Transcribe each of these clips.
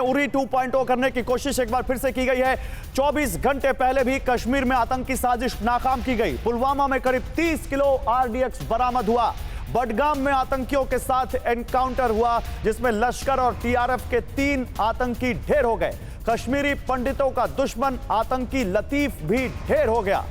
उरी 2.0 करने की कोशिश एक बार फिर से की गई है। 24 घंटे पहले भी कश्मीर में आतंकी साजिश नाकाम की गई। पुलवामा में करीब 30 किलो आरडीएक्स बरामद हुआ। बडगाम में आतंकियों के साथ एनकाउंटर हुआ जिसमें लश्कर और टीआरएफ के 3 आतंकी ढेर हो गए। कश्मीरी पंडितों का दुश्मन आतंकी लतीफ भी ढेर हो गया।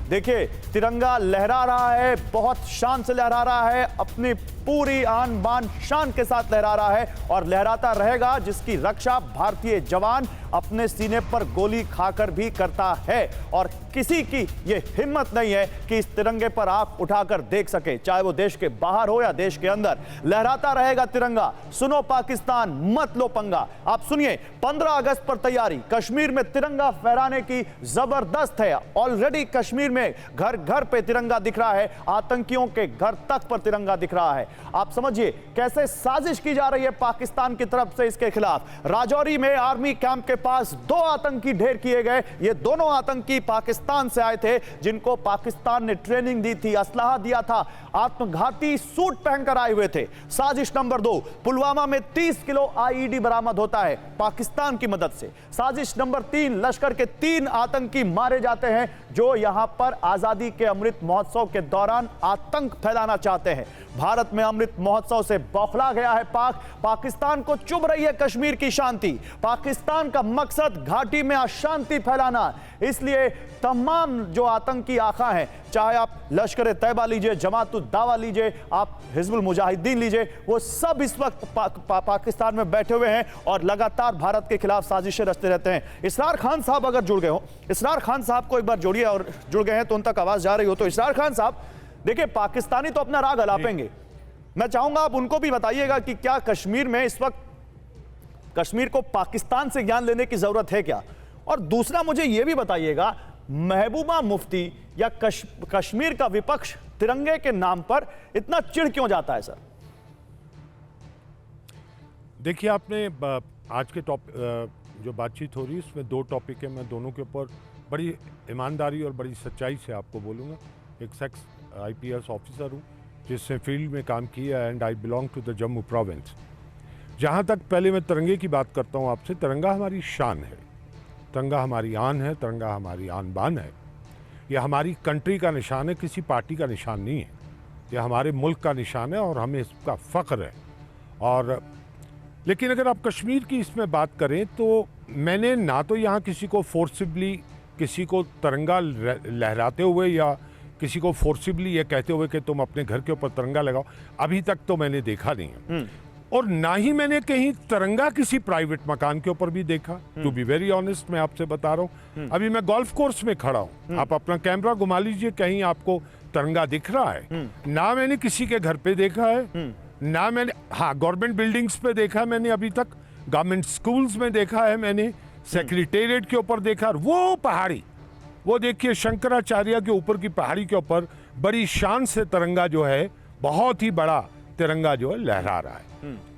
देखिए, तिरंगा लहरा रहा है, बहुत शान से लहरा रहा है, अपनी पूरी आन बान शान के साथ लहरा रहा है और लहराता रहेगा, जिसकी रक्षा भारतीय जवान अपने सीने पर गोली खाकर भी करता है। और किसी की यह हिम्मत नहीं है कि इस तिरंगे पर आंख उठाकर देख सके, चाहे वो देश के बाहर हो या देश के अंदर। लहराता रहेगा तिरंगा। सुनो पाकिस्तान, मत लो पंगा। आप सुनिए, 15 अगस्त पर तैयारी। कश्मीर में तिरंगा फहराने की जबरदस्त है। ऑलरेडी कश्मीर में घर घर पे तिरंगा दिख रहा है, आतंकियों के घर तक पर तिरंगा दिख रहा है। आप समझिए कैसे साजिश की जा रही है पाकिस्तान की तरफ से इसके खिलाफ। राजौरी में आर्मी कैंप के पास 2 आतंकी ढेर किए गए। ये दोनों आतंकी पाकिस्तान से आए थे, जिनको पाकिस्तान ने ट्रेनिंग दी थी, असलहा दिया था, आत्मघाती सूट पहनकर आए हुए थे। साजिश नंबर 2, पुलवामा में 30 किलो आईईडी बरामद होता है पाकिस्तान की मदद से। साजिश नंबर 3, लश्कर के 3 आतंकी मारे जाते हैं जो यहां पर आजादी के अमृत महोत्सव के दौरान आतंक फैलाना चाहते हैं। भारत में अमृत महोत्सव से बौखला गया है पाकिस्तान को चुभ रही है कश्मीर की शांति। पाकिस्तान का मकसद घाटी में अशांति फैलाना। इसलिए तमाम जो आतंकी आका हैं, चाहे आप लश्कर तैयबा लीजिए, जमात-उद-दावा लीजिए, आप हिजबुल मुजाहिदीन लीजिए, वो सब इस वक्त पाकिस्तान में बैठे हुए हैं और लगातार भारत के खिलाफ साजिशें रचते रहते हैं। इसरार खान साहब अगर जुड़ गए हो, इसरार खान साहब को एक बार जोड़िए, और जुड़ गए हैं तो उन तक आवाज जा रही हो तो इसरार खान साहब, देखिए पाकिस्तानी तो अपना राग अलापेंगे, मैं चाहूंगा आप उनको भी बताइएगा कि क्या कश्मीर में इस वक्त कश्मीर को पाकिस्तान से ज्ञान लेने की जरूरत है क्या? और दूसरा मुझे यह भी बताइएगा, महबूबा मुफ्ती या कश्मीर का विपक्ष तिरंगे के नाम पर इतना चिढ़ क्यों जाता है सर? देखिए, आपने आज के जो बातचीत हो रही है उसमें 2 टॉपिक है। मैं दोनों के ऊपर बड़ी ईमानदारी और बड़ी सच्चाई से आपको बोलूँगा। एक सेक्स IPS ऑफिसर हूँ जिसने फील्ड में काम किया, and I belong to the Jammu province. जहाँ तक पहले मैं तिरंगे की बात करता हूँ आपसे, तिरंगा हमारी शान है, तिरंगा हमारी आन है, तिरंगा हमारी आन बान है। यह हमारी कंट्री का निशान है, किसी पार्टी का निशान नहीं है। यह हमारे मुल्क का निशान है और हमें इसका फ़ख्र है। और लेकिन अगर आप कश्मीर की इसमें बात करें तो मैंने ना तो यहाँ किसी को फोर्सिबली किसी को तिरंगा लहराते हुए या किसी को फोर्सिबली ये कहते हुए कि तुम अपने घर के ऊपर तिरंगा लगाओ, अभी तक तो मैंने देखा नहीं है। और ना ही मैंने कहीं तिरंगा किसी प्राइवेट मकान के ऊपर भी देखा। टू बी वेरी ऑनेस्ट, मैं आपसे बता रहा हूँ। अभी मैं गोल्फ कोर्स में खड़ा हूँ, आप अपना कैमरा घुमा लीजिए, कहीं आपको तिरंगा दिख रहा है? ना मैंने किसी के घर पे देखा है, ना मैंने, हाँ, गवर्नमेंट बिल्डिंग्स पे देखा है मैंने, अभी तक गवर्नमेंट स्कूल्स में देखा है मैंने, सेक्रेटेरिएट के ऊपर देखा। वो पहाड़ी, वो देखिए शंकराचार्य के ऊपर की पहाड़ी के ऊपर बड़ी शान से तिरंगा जो है, बहुत ही बड़ा तिरंगा जो है लहरा रहा है।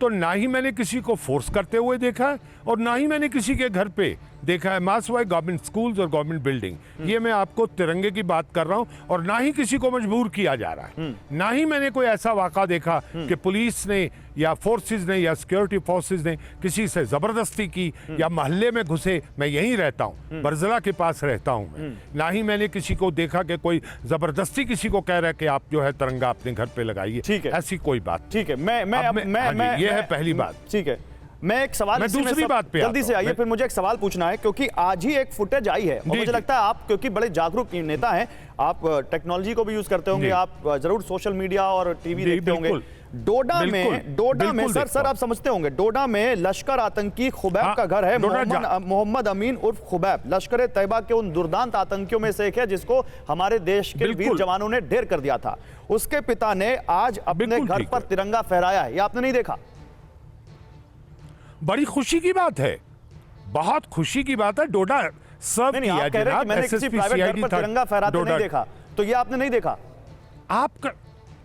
तो ना ही मैंने किसी को फोर्स करते हुए देखा है और ना ही मैंने किसी के घर पे देखा है। मास वाई गवर्नमेंट स्कूल्स और गवर्नमेंट बिल्डिंग, ये मैं आपको तिरंगे की बात कर रहा हूं। और ना ही किसी को मजबूर किया जा रहा है, ना ही मैंने कोई ऐसा वाक़ा देखा कि पुलिस ने या फोर्सेस ने या सिक्योरिटी फोर्सेस ने किसी से जबरदस्ती की या मोहल्ले में घुसे। मैं यहीं रहता हूं, बरजला के पास रहता हूं मैं। ना ही मैंने किसी को देखा कि कोई जबरदस्ती किसी को कह रहा है कि आप जो है तिरंगा अपने घर पे लगाइए। ठीक है, ऐसी कोई बात। ठीक है, मैं ये है पहली बात। ठीक है, मैं एक सवाल, मैं दूसरी बात पे जल्दी से आइए, फिर मुझे एक सवाल पूछना है, क्योंकि आज ही एक फुटेज आई है और मुझे लगता है आप, क्योंकि बड़े जागरूक नेता हैं, आप टेक्नोलॉजी को भी यूज करते होंगे, आप जरूर सोशल मीडिया और टीवी देखते होंगे। डोडा में सर आप समझते होंगे, डोडा में लश्कर आतंकी खुबैब का घर है, मोहम्मद अमीन उर्फ खुबैब, लश्कर तैयबा के उन दुर्दांत आतंकियों में से एक है जिसको हमारे देश के वीर जवानों ने ढेर कर दिया था। उसके पिता ने आज अपने घर पर तिरंगा फहराया है, ये आपने नहीं देखा? बड़ी खुशी की बात है, बहुत खुशी की बात है। डोडा सब किया जनाब, मैंने किसी प्राइवेट घर पर तिरंगा फहराते नहीं देखा, तो ये आपने नहीं देखा?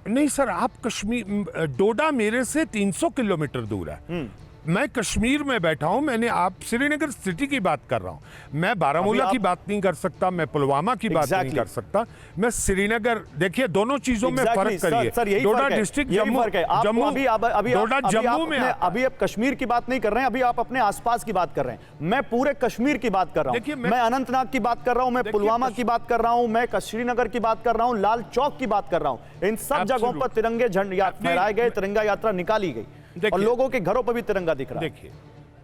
नहीं सर, आप कश्मीर, डोडा मेरे से 300 किलोमीटर दूर है। मैं कश्मीर में बैठा हूं, मैंने आप श्रीनगर सिटी की बात कर रहा हूं, मैं बारामूला अभी की बात नहीं कर सकता, मैं पुलवामा की बात नहीं कर सकता, मैं श्रीनगर, देखिए दोनों चीजों में फर्क करिए। सर यही डोडा फर्क है, डिस्ट्रिक्ट यही जम्मू, फर्क है। आप जम्मू, अभी डोडा जम्मू में अभी आप कश्मीर की बात नहीं कर रहे हैं, अभी आप अपने आसपास की बात कर रहे हैं। मैं पूरे कश्मीर की बात कर रहा हूं, मैं अनंतनाग की बात कर रहा हूं, मैं पुलवामा की बात कर रहा हूं, मैं श्रीनगर की बात कर रहा हूं, लाल चौक की बात कर रहा हूं। इन सब जगहों पर तिरंगे झंडे फहराए गए, तिरंगा यात्रा निकाली गई और लोगों के घरों पर भी तिरंगा दिख रहा है। देखिए,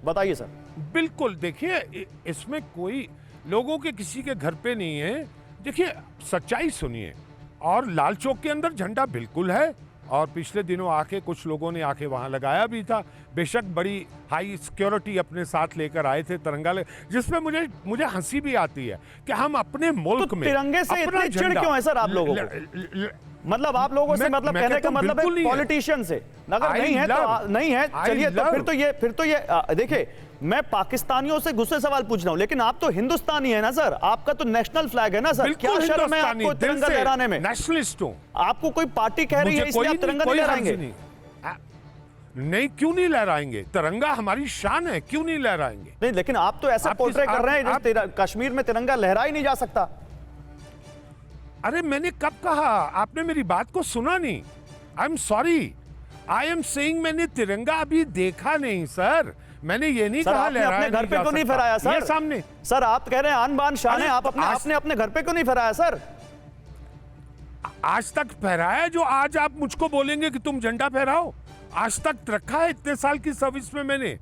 बताइए सर। बिल्कुल, देखिए इसमें कोई लोगों के किसी के घर पे नहीं है। देखिए सच्चाई सुनिए, और लाल चौक के अंदर झंडा बिल्कुल है, और पिछले दिनों आके कुछ लोगों ने आके वहां लगाया भी था, बेशक बड़ी हाई सिक्योरिटी अपने साथ लेकर आए थे तिरंगा, जिसमें मुझे हंसी भी आती है कि हम अपने मुल्क तो में तिरंगे से इतनी चिढ़ क्यों है सर आप लोगों को? मतलब आप लोगों से मतलब कहने का मतलब है पॉलिटिशियन से, अगर नहीं है तो नहीं है, चलिए तो फिर तो ये देखिए, मैं पाकिस्तानियों से गुस्से सवाल पूछ रहा हूं, लेकिन आप तो हिंदुस्तानी है ना सर, आपका तो नेशनल फ्लैग है ना सर, क्या शर्म है आपको तिरंगा लहराने में? नेशनलिस्ट हूं। आपको कोई पार्टी कह रही है इसलिए आप तिरंगा नहीं लहराएंगे? नहीं, क्यों नहीं लहराएंगे? तिरंगा हमारी शान है, क्यों नहीं लहराएंगे? नहीं, लेकिन आप तो ऐसा पोर्ट्रे कर रहे हैं कश्मीर में तिरंगा लहरा ही नहीं जा सकता। अरे मैंने कब कहा? आपने मेरी बात को सुना नहीं। I am sorry, I am saying मैंने तिरंगा अभी देखा नहीं सर, मैंने ये नहीं कहा लहराया अपने घर पे क्यों नहीं फहराया सर? ये सामने सर आप कह रहे हैं आन बान शान है, आप अपने घर पे क्यों नहीं फहराया सर? आज तक फहराया, जो आज आप मुझको बोलेंगे कि तुम झंडा फहराओ? आज तक रखा है इतने साल की सर्विस में मैंने।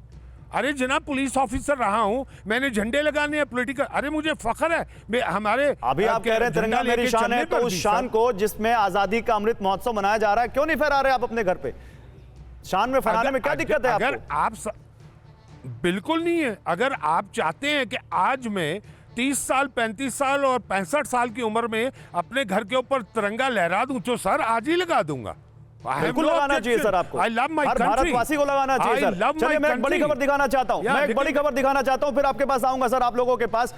अरे जनाब, पुलिस ऑफिसर रहा हूं, मैंने झंडे लगाने हैं पॉलिटिकल, अरे मुझे फख्र है हमारे। अभी आप कह रहे हैं तिरंगा मेरी शान है, तो उस शान को जिसमें आजादी का अमृत महोत्सव मनाया जा रहा है, क्यों नहीं फहरा रहे आप अपने घर पे? शान में फहराने में क्या दिक्कत है? अगर आप बिल्कुल नहीं है, अगर आप चाहते हैं कि आज मैं 30 साल 35 साल और 65 साल की उम्र में अपने घर के ऊपर तिरंगा लहरा दूं तो सर आज ही लगा दूंगा। बिल्कुल लगाना चाहिए सर आपको, I love my her country. भारतवासी को लगाना चाहिए सर। चलिए मैं एक बड़ी खबर दिखाना चाहता हूं, मैं एक बड़ी खबर दिखाना चाहता हूं, फिर आपके पास आऊंगा सर, आप लोगों के पास।